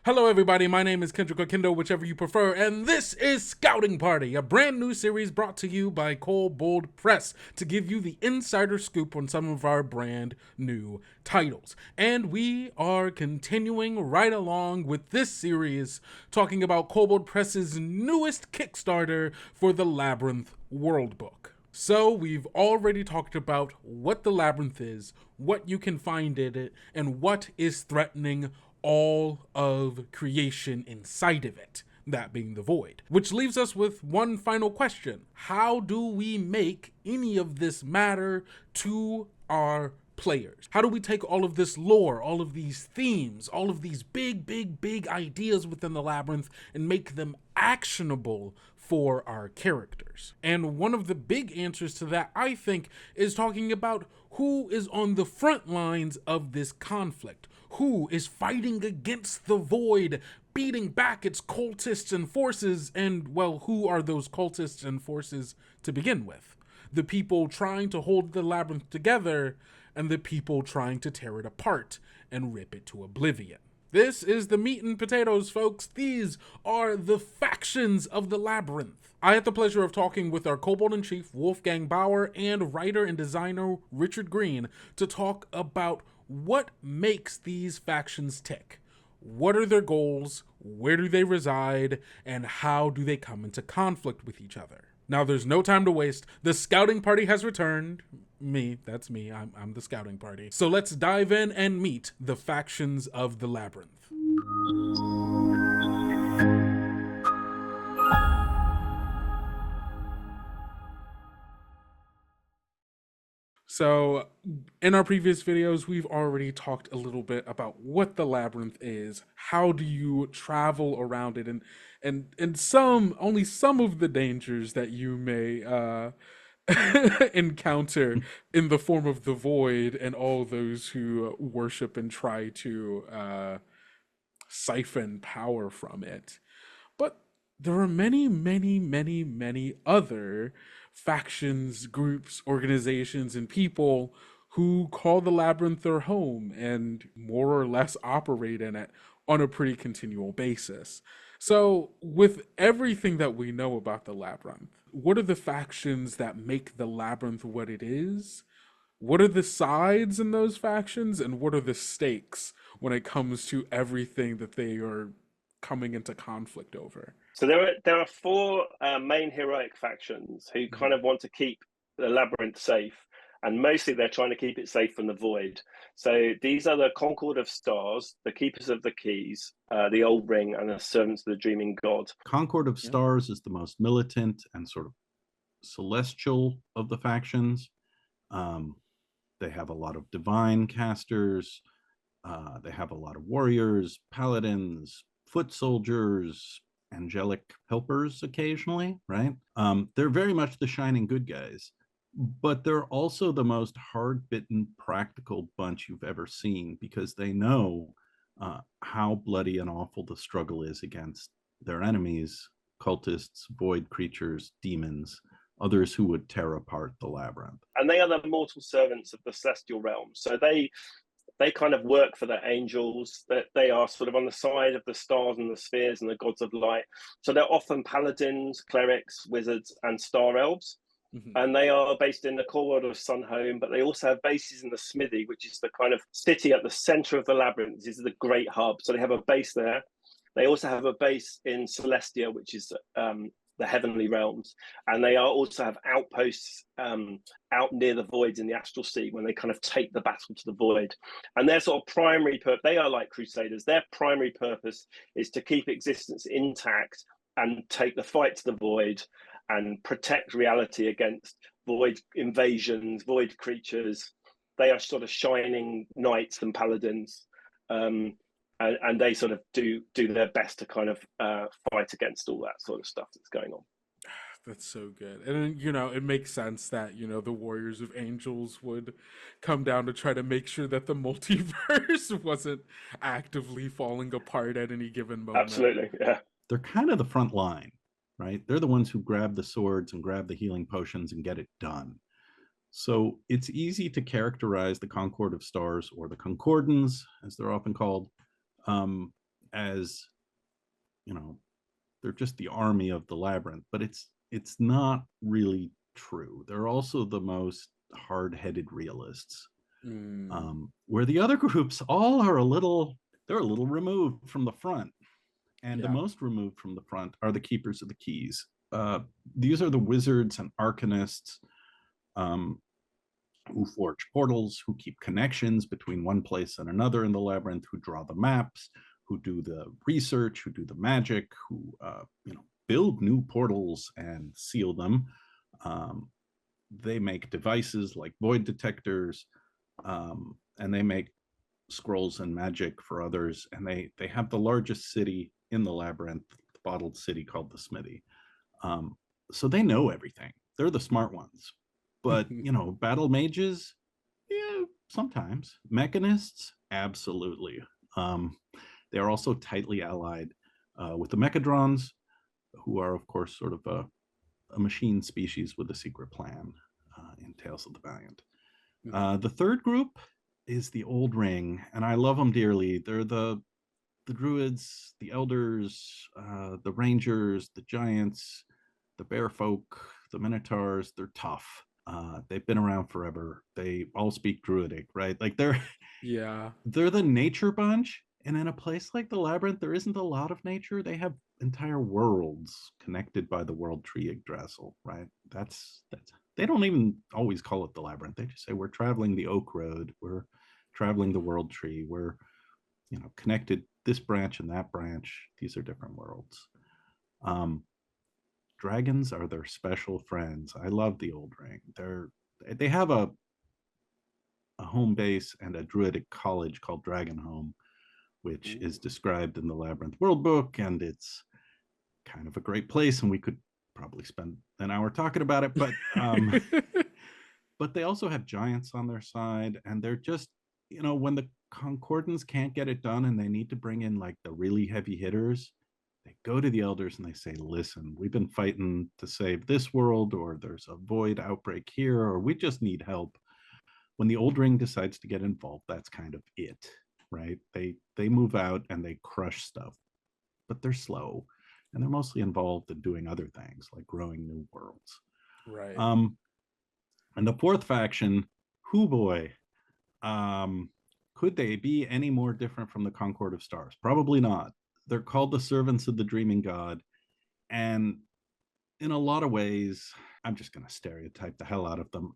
Hello everybody, my name is Kendrick or Kendo, whichever you prefer, and this is Scouting Party, a brand new series brought to you by Kobold Press to give you the insider scoop on some of our brand new titles. And we are continuing right along with this series, talking about Kobold Press's newest Kickstarter for the Labyrinth Worldbook. So we've already talked about what the Labyrinth is, what you can find in it, and what is threatening all of creation inside of it, that being the void. Which leaves us with one final question. How do we make any of this matter to our players? How do we take all of this lore, all of these themes, all of these big ideas within the Labyrinth and make them actionable for our characters? And one of the big answers to that, I think, is talking about who is on the front lines of this conflict. Who is fighting against the void, beating back its cultists and forces, and, well, who are those cultists and forces to begin with? The people trying to hold the labyrinth together, and the people trying to tear it apart and rip it to oblivion. This is the meat and potatoes, folks. These are the factions of the labyrinth. I had the pleasure of talking with our Kobold-in-Chief, Wolfgang Bauer, and writer and designer Richard Green to talk about what makes these factions tick. What are their goals? Where do they reside? And how do they come into conflict with each other? Now, there's no time to waste. The scouting party has returned. That's me. I'm the scouting party. So let's dive in and meet the factions of the Labyrinth. So, in our previous videos, we've already talked a little bit about what the Labyrinth is. How do you travel around it, and only some of the dangers that you may encounter in the form of the void and all those who worship and try to siphon power from it. But there are many other factions, groups, organizations, and people who call the Labyrinth their home and more or less operate in it on a pretty continual basis. So, with everything that we know about the Labyrinth, what are the factions that make the Labyrinth what it is? What are the sides in those factions, and what are the stakes when it comes to everything that they are coming into conflict over? So there are four main heroic factions who kind of want to keep the labyrinth safe, and mostly they're trying to keep it safe from the void. So these are the Concord of Stars, the Keepers of the Keys, the Old Ring, and the Servants of the Dreaming God. Concord of Stars is the most militant and sort of celestial of the factions. They have a lot of divine casters. They have a lot of warriors, paladins, foot soldiers, angelic helpers occasionally, right? They're very much the shining good guys, but they're also the most hard-bitten, practical bunch you've ever seen because they know how bloody and awful the struggle is against their enemies, cultists, void creatures, demons, others who would tear apart the labyrinth. And they are the mortal servants of the celestial realm. So they kind of work for the angels, that they are sort of on the side of the stars and the spheres and the gods of light. So they're often paladins, clerics, wizards, and star elves. And they are based in the core world of Sunhome, but they also have bases in the Smithy, which is the kind of city at the center of the labyrinth. This is the great hub. So they have a base there. They also have a base in Celestia, which is the heavenly realms, and they also have outposts out near the voids in the astral sea when they kind of take the battle to the void. And their sort of primary purpose, they are like crusaders, their primary purpose is to keep existence intact and take the fight to the void and protect reality against void invasions, void creatures. They are sort of shining knights and paladins. And they sort of do their best to kind of fight against all that sort of stuff that's going on. That's so good. And, it makes sense that, the Warriors of Angels would come down to try to make sure that the multiverse wasn't actively falling apart at any given moment. Absolutely, yeah. They're kind of the front line, right? They're the ones who grab the swords and grab the healing potions and get it done. So it's easy to characterize the Concord of Stars, or the Concordans, as they're often called, as, they're just the army of the labyrinth, but it's not really true. They're also the most hard-headed realists. Where the other groups all are they're a little removed from the front. And the most removed from the front are the keepers of the keys. These are the wizards and arcanists who forge portals, who keep connections between one place and another in the labyrinth, who draw the maps, who do the research, who do the magic, who build new portals and seal them. They make devices like void detectors, and they make scrolls and magic for others. And they have the largest city in the labyrinth, the bottled city called the Smithy. So they know everything. They're the smart ones. But battle mages, yeah, sometimes. Mechanists, absolutely. They are also tightly allied with the mechadrons, who are, of course, sort of a machine species with a secret plan in Tales of the Valiant. The third group is the Old Ring, and I love them dearly. They're the druids, the elders, the rangers, the giants, the bear folk, the minotaurs. They're tough. They've been around forever. They all speak druidic, right? Like they're the nature bunch. And in a place like the labyrinth, there isn't a lot of nature. They have entire worlds connected by the world tree Yggdrasil, right? That's they don't even always call it the labyrinth. They just say we're traveling the oak road, we're traveling the world tree, we're connected this branch and that branch. These are different worlds. Dragons are their special friends. I love the Old Ring. They have a home base and a druidic college called Dragonhome, which is described in the Labyrinth Worldbook, and it's kind of a great place, and we could probably spend an hour talking about it, but but they also have giants on their side, and they're just, when the Concordans can't get it done and they need to bring in like the really heavy hitters, they go to the elders and they say, listen, we've been fighting to save this world, or there's a void outbreak here, or we just need help. When the Old Ring decides to get involved, that's kind of it, right? They move out and they crush stuff, but they're slow, and they're mostly involved in doing other things like growing new worlds. Right. And the fourth faction, hoo boy, could they be any more different from the Concord of Stars? Probably not. They're called the Servants of the Dreaming God, and in a lot of ways, I'm just going to stereotype the hell out of them.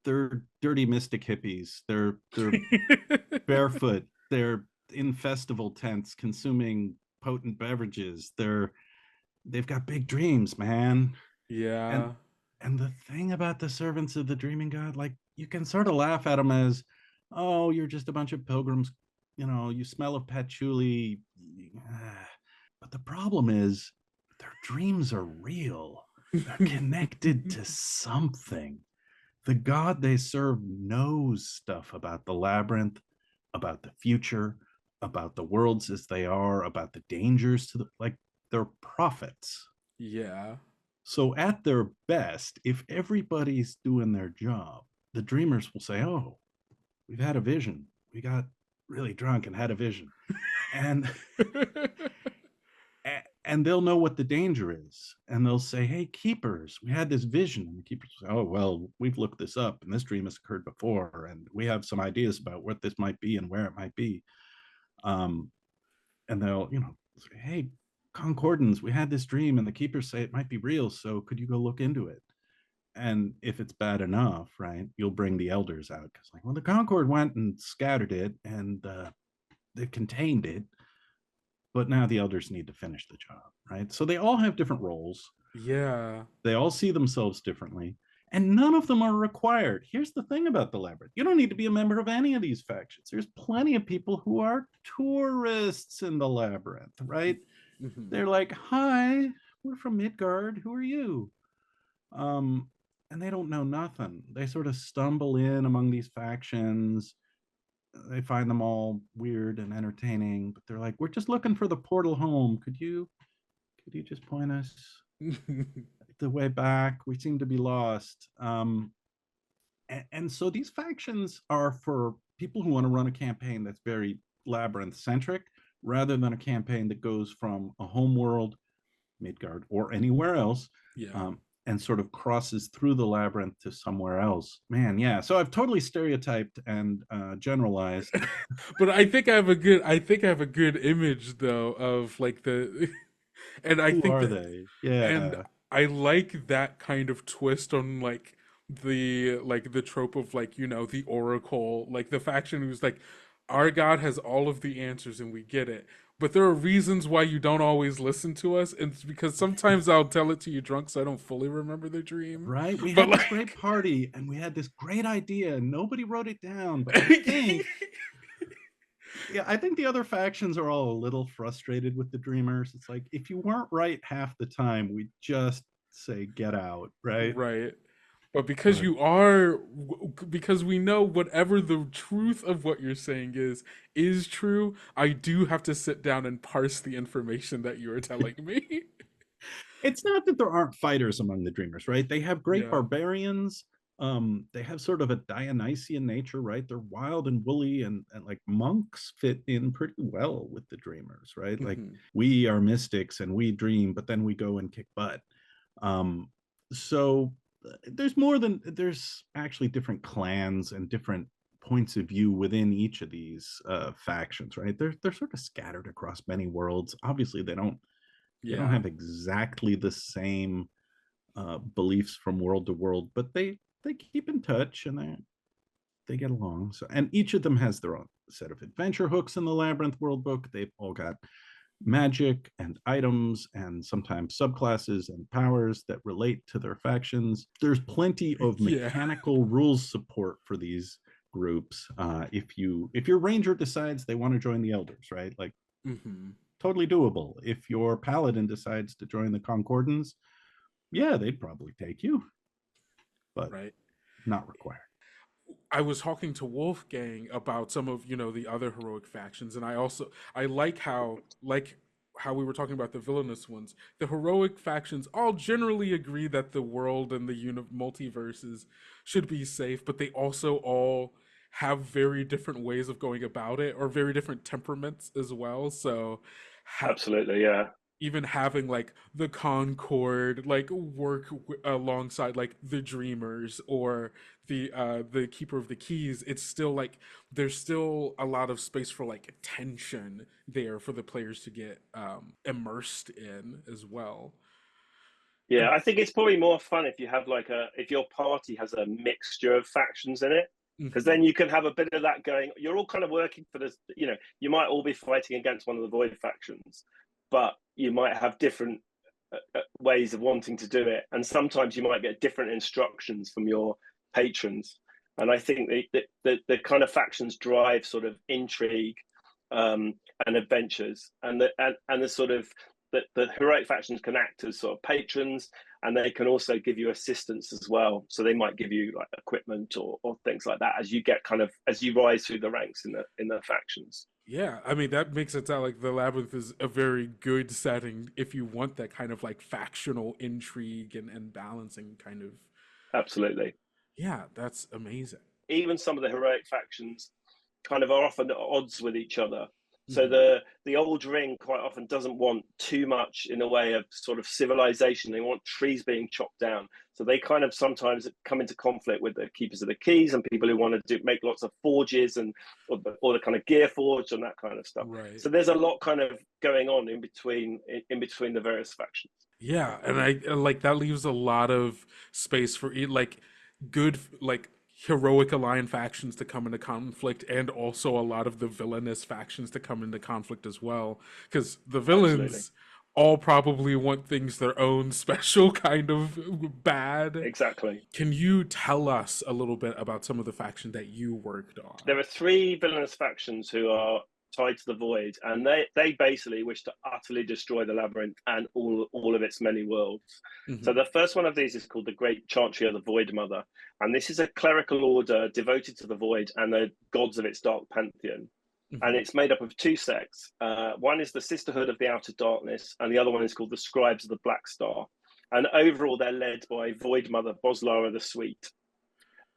They're dirty mystic hippies. They're barefoot. They're in festival tents consuming potent beverages. They've got big dreams, man. Yeah. And the thing about the Servants of the Dreaming God, like, you can sort of laugh at them as, oh, you're just a bunch of pilgrims, you smell of patchouli. But the problem is their dreams are real. They're connected to something. The god they serve knows stuff about the labyrinth, about the future, about the worlds as they are, about the dangers to they're prophets. Yeah. So at their best, if everybody's doing their job, the dreamers will say, oh, we've had a vision. We got really drunk and had a vision. And and they'll know what the danger is. And they'll say, hey, keepers, we had this vision. And the keepers say, oh, well, we've looked this up, and this dream has occurred before, and we have some ideas about what this might be and where it might be. And they'll, say, hey, Concordans, we had this dream, and the keepers say it might be real, so could you go look into it? And if it's bad enough, right, you'll bring the elders out, because the Concord went and scattered it, and they contained it, but now the elders need to finish the job, right? So they all have different roles. Yeah. They all see themselves differently, and none of them are required. Here's the thing about the labyrinth. You don't need to be a member of any of these factions. There's plenty of people who are tourists in the labyrinth, right? Mm-hmm. They're like, hi, we're from Midgard. Who are you? And they don't know nothing. They sort of stumble in among these factions. They find them all weird and entertaining, but they're like, we're just looking for the portal home. Could you just point us the way back? We seem to be lost. And so these factions are for people who want to run a campaign that's very labyrinth centric, rather than a campaign that goes from a home world, Midgard, or anywhere else, Yeah. and sort of crosses through the labyrinth to somewhere else. Man, yeah. So I've totally stereotyped and generalized. But I think I have a good image though of like the and I Who think are that they? and Yeah. I like that kind of twist on like the trope of like, you know, the oracle, like the faction who's like, our god has all of the answers and we get it. But there are reasons why you don't always listen to us, and it's because sometimes I'll tell it to you drunk so I don't fully remember the dream. Right. We But had this great like party and we had this great idea and nobody wrote it down. But I think, yeah, I think the other factions are all a little frustrated with the dreamers. It's like, if you weren't right half the time, we just say, get out. Right. right. But because But you are, because we know whatever the truth of what you're saying is true, I do have to sit down and parse the information that you are telling me. it's not that there aren't fighters among the dreamers, right? They have great Yeah. barbarians. They have sort of a Dionysian nature, right? They're wild and woolly, and like monks fit in pretty well with the dreamers, right? Like, Hmm. we are mystics and we dream, but then we go and kick butt. So there's actually different clans and different points of view within each of these factions, right? They're sort of scattered across many worlds. Obviously, they don't Yeah. have exactly the same beliefs from world to world, but they keep in touch and they get along. So, and each of them has their own set of adventure hooks in the Labyrinth Worldbook. They've all got magic and items and sometimes subclasses and powers that relate to their factions. There's plenty of Yeah. mechanical rules support for these groups. If your ranger decides they want to join the elders, right? Like, Hmm. totally doable. If your paladin decides to join the concordans, yeah, they'd probably take you, but Right. not required. I was talking to Wolfgang about some of, you know, the other heroic factions, and I like how we were talking about the villainous ones. The heroic factions all generally agree that the world and the multiverses should be safe, but they also all have very different ways of going about it, or very different temperaments as well. So Absolutely, yeah. even having like the Concord like alongside like the Dreamers or the Keeper of the Keys, it's still like there's still a lot of space for like tension there for the players to get immersed in as well. Yeah, I think it's probably more fun if you have if your party has a mixture of factions in it, because Mhm. then you can have a bit of that going. You're all kind of working for this, you might all be fighting against one of the void factions, but you might have different ways of wanting to do it, and sometimes you might get different instructions from your patrons. And I think the kind of factions drive sort of intrigue and adventures, and the sort of the heroic factions can act as sort of patrons, and they can also give you assistance as well. So they might give you like equipment or things like that as you get as you rise through the ranks in the factions. Yeah, I mean that makes it sound like the Labyrinth is a very good setting if you want that kind of like factional intrigue and balancing kind of. Absolutely. Yeah, that's amazing. Even some of the heroic factions kind of are often at odds with each other. So Hmm. the old ring quite often doesn't want too much in the way of sort of civilization. They want trees being chopped down. So they kind of sometimes come into conflict with the keepers of the keys and people who want to make lots of forges and or the kind of gear forge and that kind of stuff. Right. So there's a lot kind of going on in between the various factions. Yeah, and I like that leaves a lot of space for like good like heroic aligned factions to come into conflict, and also a lot of the villainous factions to come into conflict as well, because the Absolutely. villains all probably want things their own special kind of bad. Exactly. Can you tell us a little bit about some of the factions that you worked on? There are three villainous factions who are tied to the void, and they basically wish to utterly destroy the labyrinth and all of its many worlds. So Hmm. the first one of these is called the Great Chantry of the Void Mother, and this is a clerical order devoted to the void and the gods of its dark pantheon. And Hmm. it's made up of two sects. One is the Sisterhood of the Outer Darkness, and the other one is called the Scribes of the Black Star. And overall, they're led by Void Mother Boslara the Sweet.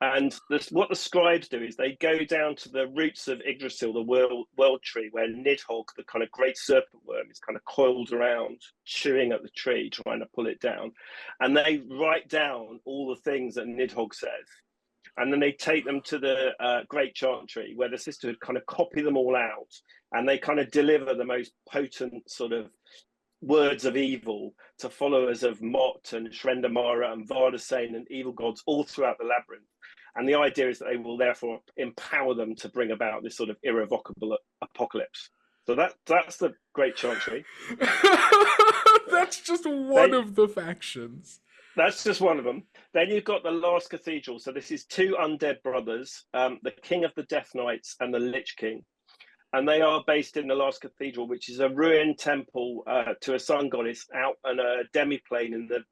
And what the scribes do is they go down to the roots of Yggdrasil, the world tree, where Nidhogg, the kind of great serpent worm, is kind of coiled around, chewing at the tree, trying to pull it down. And they write down all the things that Nidhogg says. And then they take them to the Great Chantry, where the sisterhood kind of copy them all out, and they kind of deliver the most potent sort of words of evil to followers of Mott and Shrendamara and Vardasane and evil gods all throughout the labyrinth. And the idea is that they will therefore empower them to bring about this sort of irrevocable apocalypse. So that's the Great Chantry. That's just one of the factions. That's just one of them. Then you've got the Last Cathedral. So this is two undead brothers, the King of the Death Knights and the Lich King. And they are based in the Last Cathedral, which is a ruined temple to a sun goddess out on a demiplane in the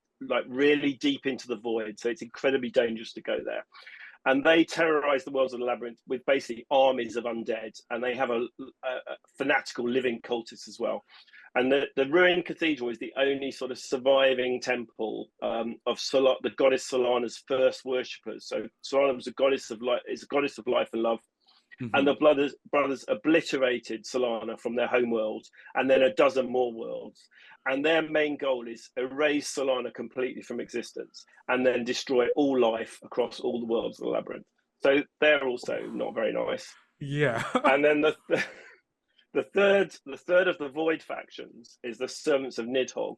really deep into the void. So it's incredibly dangerous to go there. And they terrorize the worlds of the labyrinth with basically armies of undead. And they have a fanatical living cultists as well. And the ruined cathedral is the only sort of surviving temple of the goddess Solana's first worshippers. So Solana was a goddess of life and love. Mm-hmm. And the brothers obliterated Solana from their home world and then a dozen more worlds. And their main goal is erase Solana completely from existence and then destroy all life across all the worlds of the labyrinth. So they're also not very nice. Yeah. And then the third of the Void factions is the Servants of Nidhogg.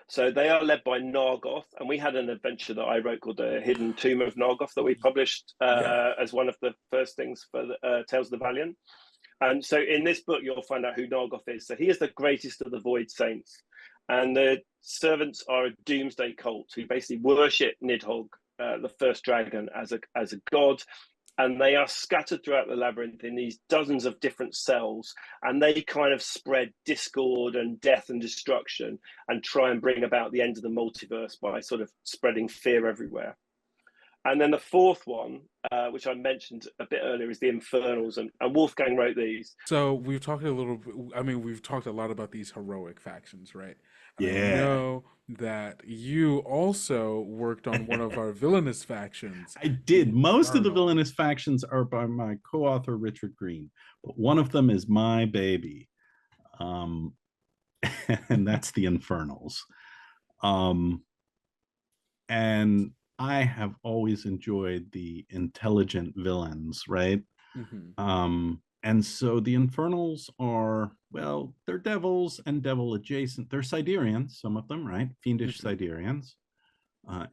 So they are led by Nargoth, and we had an adventure that I wrote called The Hidden Tomb of Nargoth that we published as one of the first things for Tales of the Valiant. And so in this book, you'll find out who Nargoth is. So he is the greatest of the Void Saints. And the servants are a doomsday cult who basically worship Nidhogg, the first dragon, as a god. And they are scattered throughout the labyrinth in these dozens of different cells. And they kind of spread discord and death and destruction and try and bring about the end of the multiverse by sort of spreading fear everywhere. And then the fourth one, which I mentioned a bit earlier, is the Infernals. And Wolfgang wrote these. So we've talked we've talked a lot about these heroic factions, right? Yeah. I know that you also worked on one of our villainous factions. I did. Most of the villainous factions are by my co-author, Richard Green, but one of them is my baby. And that's the Infernals. And I have always enjoyed the intelligent villains, right? Mm-hmm. And so the Infernals are, well, they're devils and devil adjacent. They're Siderians, some of them, right? Fiendish mm-hmm. Siderians,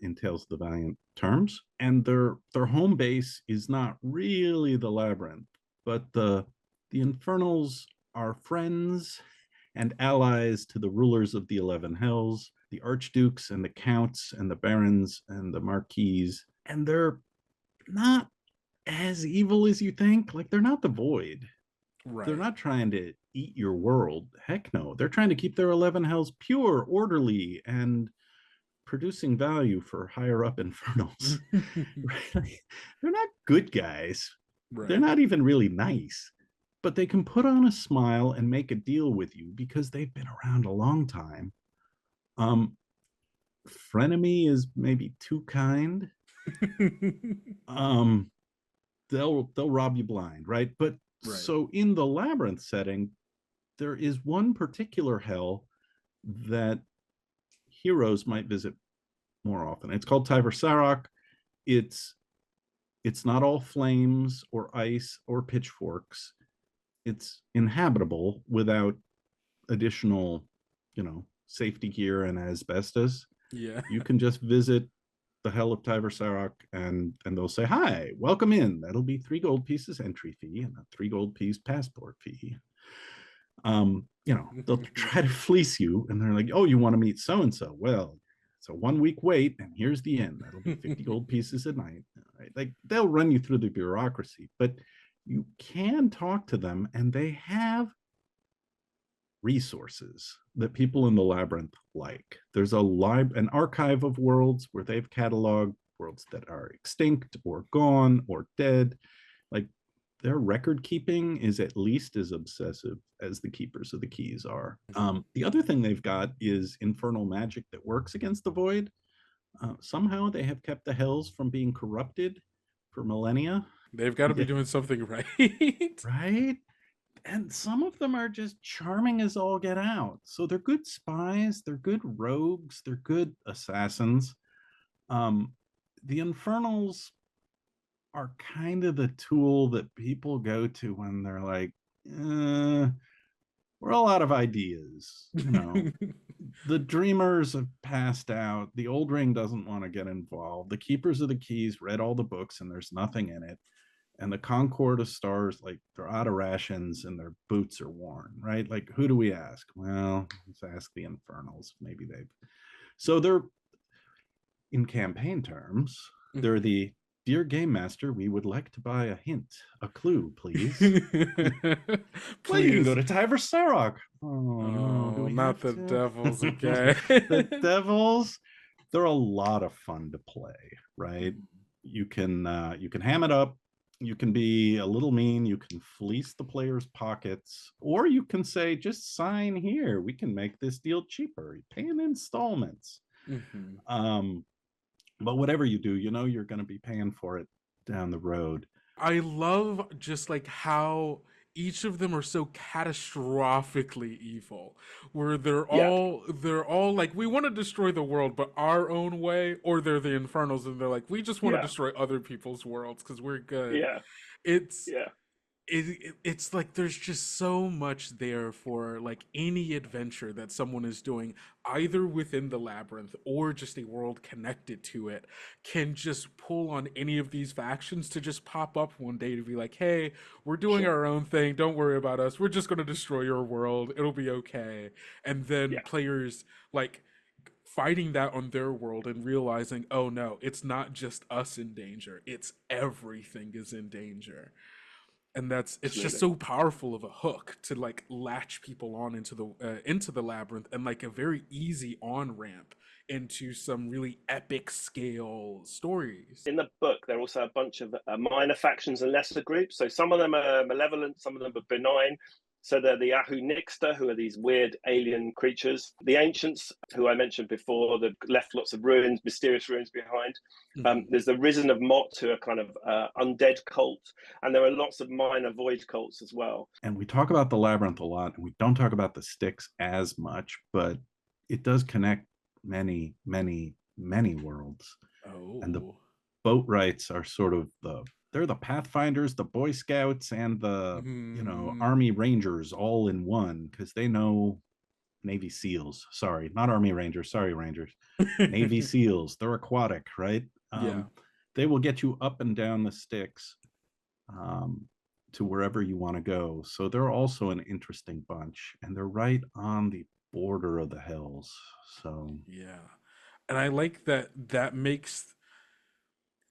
in Tales of the Valiant terms. And their home base is not really the labyrinth, but the Infernals are friends and allies to the rulers of the 11 Hells, the archdukes and the counts and the barons and the marquises. And they're not as evil as you think. Like, they're not the Void. Right. They're not trying to eat your world. Heck no. They're trying to keep their 11 Hells pure, orderly, and producing value for higher up Infernals. Right? They're not good guys. Right. They're not even really nice. But they can put on a smile and make a deal with you because they've been around a long time. Frenemy is maybe too kind. They'll rob you blind, right? But right. So in the labyrinth setting, there is one particular hell that heroes might visit more often. It's called Tyver Sarok. It's not all flames or ice or pitchforks. It's inhabitable without additional, safety gear and asbestos. Yeah. You can just visit the hell of Tyver Sarok and they'll say, hi, welcome in. That'll be 3 gold pieces entry fee and a 3 gold piece passport fee. They'll try to fleece you and they're like, oh, you want to meet so-and-so? Well, it's a 1-week wait and here's the end. That'll be 50 gold pieces a night. Right? Like, they'll run you through the bureaucracy, but you can talk to them and they have resources that people in the labyrinth like. There's an archive of worlds where they've cataloged worlds that are extinct or gone or dead. Like, their record keeping is at least as obsessive as the keepers of the keys are. The other thing they've got is infernal magic that works against the Void. Somehow they have kept the hells from being corrupted for millennia. They've got to be Yeah, doing something right. right? And some of them are just charming as all get out. So they're good spies, they're good rogues, they're good assassins. Um, the Infernals are kind of the tool that people go to when they're like, we're all out of ideas. You know, the Dreamers have passed out. The Old Ring doesn't want to get involved. The Keepers of the Keys read all the books and there's nothing in it. And the Concord of Stars, like they're out of rations and their boots are worn, right? Like, who do we ask? Well, let's ask the Infernals. Maybe they've. So they're, in campaign terms, they're the dear game master, we would like to buy a hint, a clue, please. Well, you can go to Tyver Sarok. Oh no, do Oh, we not have the to? devils again. The devils, they're a lot of fun to play, right? You can ham it up. You can be a little mean. You can fleece the player's pockets, or you can say, just sign here. We can make this deal cheaper. You pay in installments. But whatever you do, you know you're going to be paying for it down the road. I love just like how each of them are so catastrophically evil, where Yeah, they're all like, we want to destroy the world but our own way, or they're the Infernals and they're like, we just want to yeah, destroy other people's worlds because we're good. yeah, It's yeah. it's like there's just so much there for like any adventure that someone is doing, either within the labyrinth or just a world connected to it, can just pull on any of these factions to just pop up one day to be like, hey, we're doing Sure. our own thing, don't worry about us, we're just going to destroy your world, it'll be okay. And then Yeah, players like fighting that on their world and realizing, oh no, it's not just us in danger, it's everything is in danger. And it's just absolutely. so powerful of a hook to like latch people on into the labyrinth, and like a very easy on ramp into some really epic scale stories. In the book, there are also a bunch of minor factions and lesser groups. So some of them are malevolent, some of them are benign. So they're the Ahu Nixta, who are these weird alien creatures. The Ancients, who I mentioned before, that left lots of ruins, mysterious ruins behind. There's the Risen of Mott, who are kind of undead cult. And there are lots of minor void cults as well. And we talk about the labyrinth a lot, and we don't talk about the sticks as much, but it does connect many, many, many worlds. And the Oh. boat rights are sort of they're the Pathfinders, the Boy Scouts, and the Army Rangers all in one, because they know Navy SEALs. Sorry, not Army Rangers. Sorry, Rangers. Navy SEALs. They're aquatic, right? Yeah. They will get you up and down the sticks um, to wherever you want to go. So they're also an interesting bunch, and they're right on the border of the hells. So Yeah. And I like that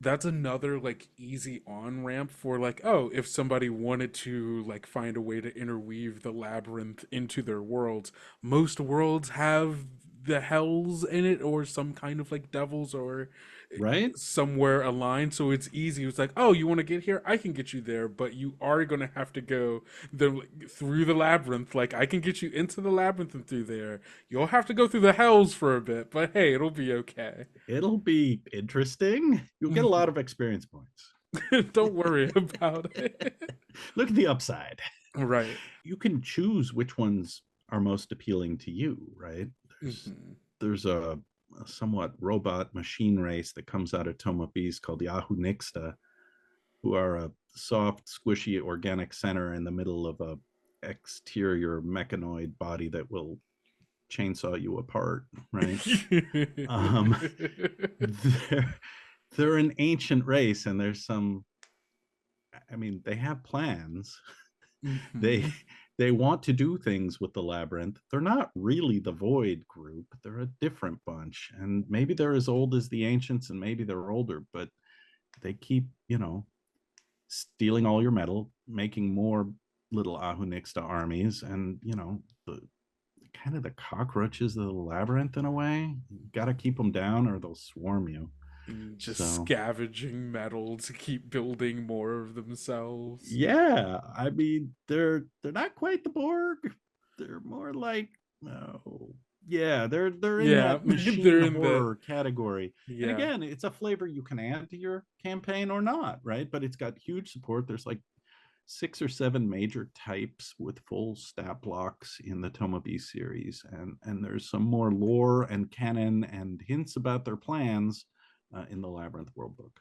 that's another like easy on ramp for like, oh, if somebody wanted to like find a way to interweave the labyrinth into their worlds, most worlds have the hells in it or some kind of like devils or right, somewhere aligned, so it's easy. It's like, oh, you want to get here, I can get you there, but you are going to have to go through the labyrinth. Like, I can get you into the labyrinth and through there, you'll have to go through the hells for a bit, but hey, it'll be okay. it'll be interesting. You'll get a lot of experience points. Don't worry about it. Look at the upside. Right. You can choose which ones are most appealing to you, right? There's a somewhat robot machine race that comes out of Toma Beast called the Ahu Nixta, who are a soft, squishy organic center in the middle of a exterior mechanoid body that will chainsaw you apart, right? um, they're, they're an ancient race, and there's some, I mean, they have plans. They they want to do things with the labyrinth. They're not really the void group. They're a different bunch. And maybe they're as old as the ancients and maybe they're older, but they keep, stealing all your metal, making more little Ahu Nixta armies, and the kind of the cockroaches of the labyrinth in a way. You got to keep them down or they'll swarm you. Just So scavenging metal to keep building more of themselves. yeah, I mean they're not quite the Borg. They're more like, no, Yeah, they're in Yeah, that they're machine in that. horror category. And Yeah. again, it's a flavor you can add to your campaign or not, right? But it's got huge support. There's like 6 or 7 major types with full stat blocks in the Toma B series, and there's some more lore and canon and hints about their plans in the Labyrinth Worldbook.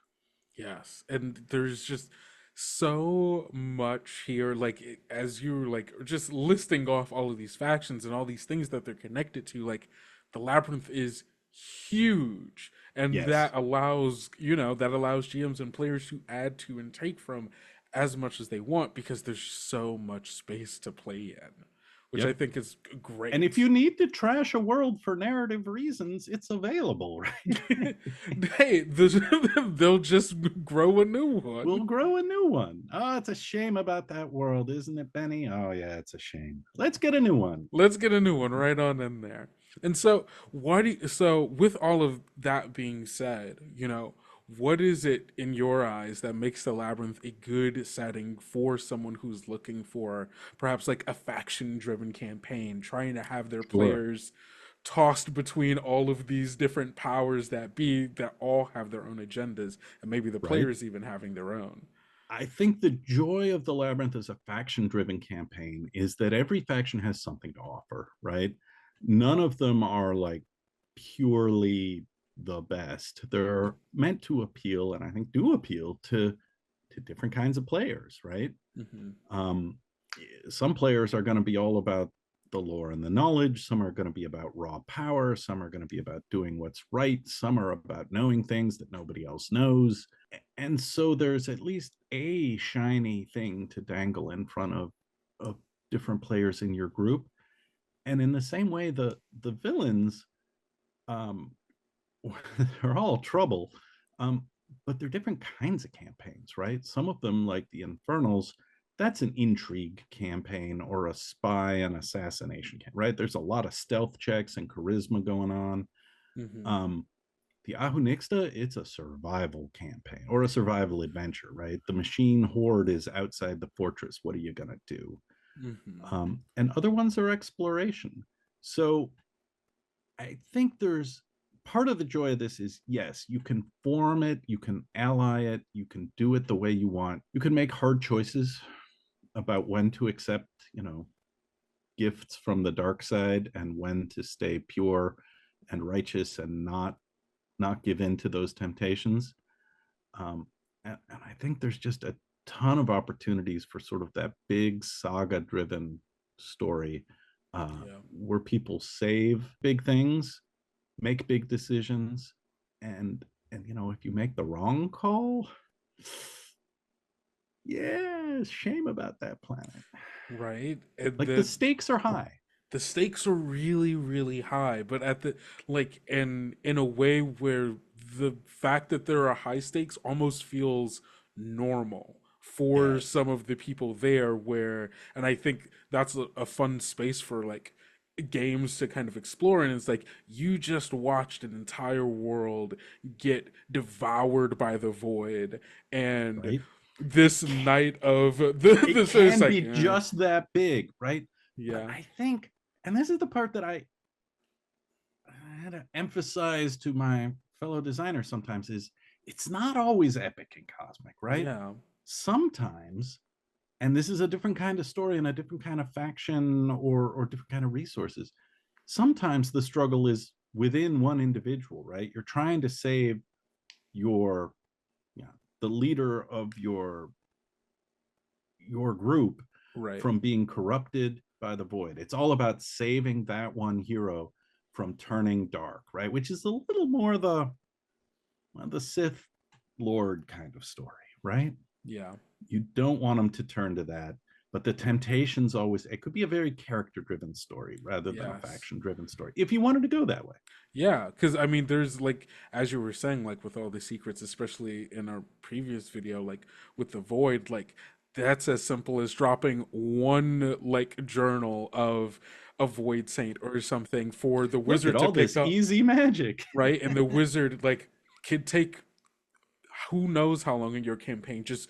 Yes, and there's just so much here. Like as you're like just listing off all of these factions and all these things that they're connected to, like the labyrinth is huge, and Yes. that allows GMs and players to add to and take from as much as they want because there's so much space to play in, which I Yep. think is And if great. you need to trash a world for narrative reasons, it's available, right? Hey, they'll just grow a new one. We'll grow a new one. Oh, it's a shame about that world, isn't it, Benny? Oh, yeah, it's a shame. Let's get a new one. Let's get a new one right on in there. And so, with all of that being said, what is it in your eyes that makes the labyrinth a good setting for someone who's looking for perhaps like a faction driven campaign, trying to have their Sure. players tossed between all of these different powers that be that all have their own agendas, and maybe the Right? players even having their own. I think the joy of the Labyrinth as a faction driven campaign is that every faction has something to offer, right? None of them are like purely the best. They're meant to appeal, and I think do appeal to different kinds of players, right? Hmm. Um, some players are going to be all about the lore and the knowledge. Some are going to be about raw power. Some are going to be about doing what's right. Some are about knowing things that nobody else knows. And so there's at least a shiny thing to dangle in front of different players in your group. And in the same way, the villains, um, they're all trouble, um, but they're different kinds of campaigns, right? Some of them, like the Infernals, that's an intrigue campaign or a spy and assassination campaign, right? There's a lot of stealth checks and charisma going on. Hmm. Um, the Ahu Nixta, it's a survival campaign or a survival adventure, right? The machine horde is outside the fortress. What are you going to do? Hmm. And other ones are exploration. So I think there's part of the joy of this is yes, you can form it, you can ally it, you can do it the way you want. You can make hard choices about when to accept, gifts from the dark side and when to stay pure and righteous and not give in to those temptations. And I think there's just a ton of opportunities for sort of that big saga driven story Yeah. where people save big things, make big decisions, and if you make the wrong call, yeah, shame about that planet. Right. And Like the stakes are high. the stakes are really really high, but at the like in a way where the fact that there are high stakes almost feels normal for Yes. some of the people there, where and I think that's a fun space for like games to kind of explore, and it's like you just watched an entire world get devoured by the void, and Right. this night of It this is can like be just that big, right? But yeah. I think, and this is the part that I had to emphasize to my fellow designers sometimes, is it's not always epic and cosmic, right? Yeah. Sometimes, and this is a different kind of story and a different kind of faction or different kind of resources. Sometimes the struggle is within one individual, right? You're trying to save your, yeah, the leader of your group Right. from being corrupted by the void. It's all about saving that one hero from turning dark, right? Which is a little more the Sith Lord kind of story, right? Yeah. You don't want them to turn to that, but the temptations always, it could be a very character driven story rather than a Yes. faction driven story if you wanted to go that way. Yeah, because I mean, there's like, as you were saying, like with all the secrets, especially in our previous video, like with the void, like that's as simple as dropping one like journal of a void saint or something for the Look at wizard to all pick this up, easy magic. right? And the wizard like could take who knows how long in your campaign just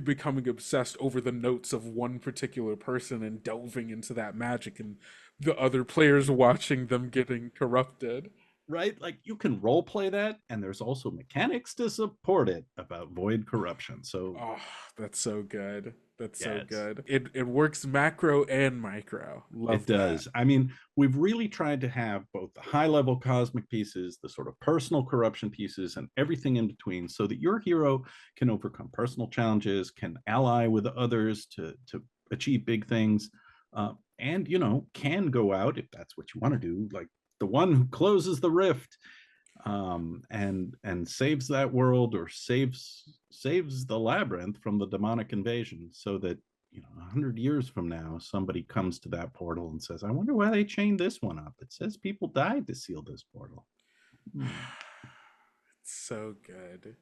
becoming obsessed over the notes of one particular person and delving into that magic and The other players watching them getting corrupted. Right? Like you can role play that, and there's also mechanics to support it about void corruption. So Oh, that's so good. That's yeah, so good. It works macro and micro. Love it does. that. I mean, we've really tried to have both the high level cosmic pieces, the sort of personal corruption pieces, and everything in between, so that your hero can overcome personal challenges, can ally with others to achieve big things, and can go out if that's what you want to do, like the one who closes the rift, and saves that world, or saves the labyrinth from the demonic invasion, so that 100 years from now somebody comes to that portal and says, I wonder why they chained this one up. It says people died to seal this portal. It's so good.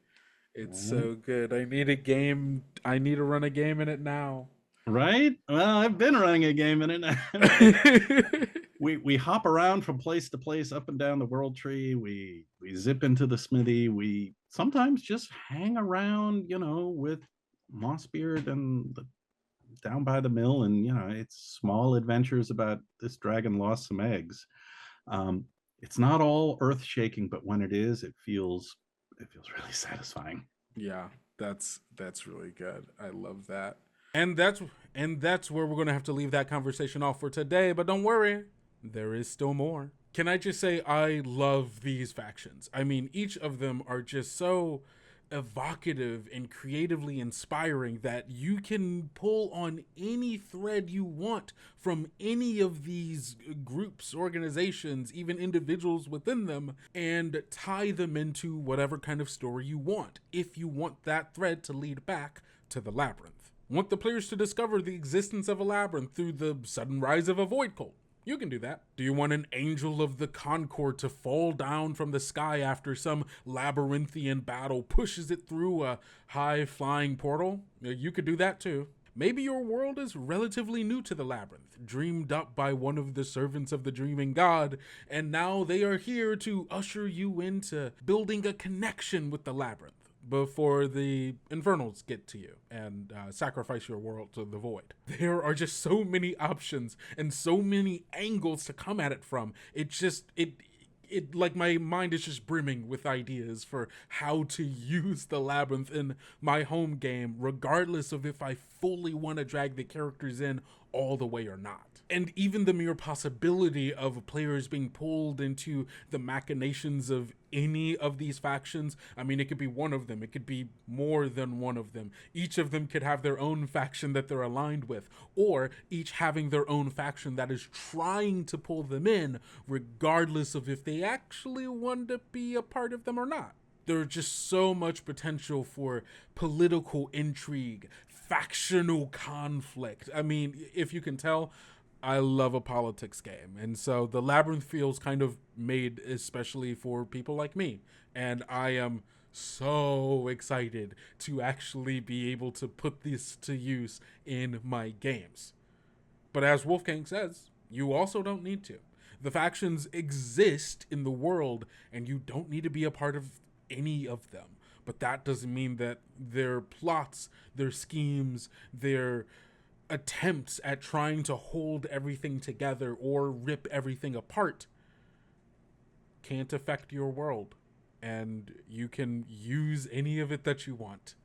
It's Right? so good. I need a game. I need to run a game in it now. Right? Well, I've been running a game in it. we hop around from place to place, up and down the world tree. We zip into the smithy. We sometimes just hang around, with Mossbeard and down by the mill, and it's small adventures about this dragon lost some eggs. It's not all earth shaking, but when it is, it feels really satisfying. Yeah, that's really good. I love that. And that's where we're going to have to leave that conversation off for today, but don't worry, there is still more. Can I just say I love these factions? I mean, each of them are just so evocative and creatively inspiring that you can pull on any thread you want from any of these groups, organizations, even individuals within them, and tie them into whatever kind of story you want, if you want that thread to lead back to the labyrinth. Want the players to discover the existence of a labyrinth through the sudden rise of a void cult? You can do that. Do you want an angel of the Concord to fall down from the sky after some labyrinthian battle pushes it through a high-flying portal? You could do that too. Maybe your world is relatively new to the labyrinth, dreamed up by one of the servants of the dreaming god, and now they are here to usher you into building a connection with the labyrinth before the infernals get to you and sacrifice your world to the void. There are just so many options and so many angles to come at it from. It like my mind is just brimming with ideas for how to use the labyrinth in my home game, regardless of if I fully want to drag the characters in all the way or not. And even the mere possibility of players being pulled into the machinations of any of these factions. I mean, it could be one of them. It could be more than one of them. Each of them could have their own faction that they're aligned with, or each having their own faction that is trying to pull them in, regardless of if they actually want to be a part of them or not. There's just so much potential for political intrigue, factional conflict. I mean, if you can tell, I love a politics game. And so the Labyrinth feels kind of made especially for people like me. And I am so excited to actually be able to put this to use in my games. But as Wolfgang says, you also don't need to. The factions exist in the world, and you don't need to be a part of any of them. But that doesn't mean that their plots, their schemes, their attempts at trying to hold everything together or rip everything apart can't affect your world, and you can use any of it that you want.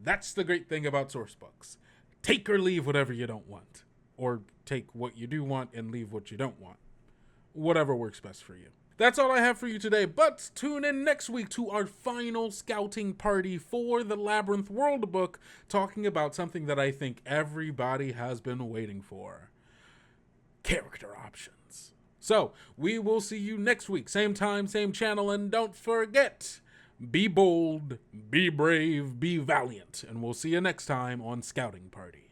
That's the great thing about source books. Take or leave whatever you don't want, or take what you do want and leave what you don't want. Whatever works best for you. That's all I have for you today, but tune in next week to our final scouting party for the Labyrinth Worldbook, talking about something that I think everybody has been waiting for. Character options. So, we will see you next week, same time, same channel, and don't forget, be bold, be brave, be valiant, and we'll see you next time on Scouting Party.